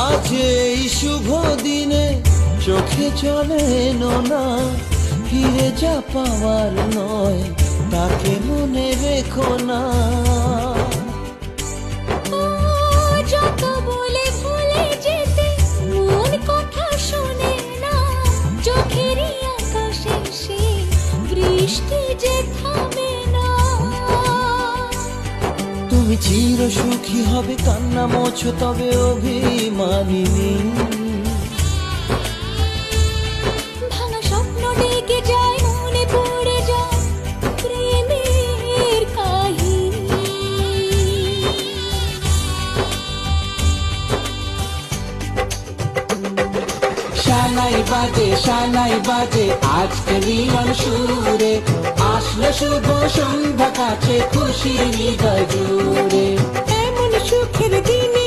আজ এই শুভ দিনে চোখে চলে না, ফিরে যা পাওয়ার নয় তাকে মনে রেখো না। যত বলে ভুলে যেতে মন কথা শোনে না, চোখেরই আকাশে সে বৃষ্টি যে থামে না। তুমি চির সুখী হবে, কান্না মোছো তবে অভিমানিনী। ভাঙা স্বপ্ন ডেকে যায়, মনে পড়ে যায় প্রেমের কাহিনী। শানাই বাজে আজকে মিলন সুরে, আসলো শুভ সন্ধ্যা কাছে খুশির হৃদয় জুড়ে। এমন সুখের দিনে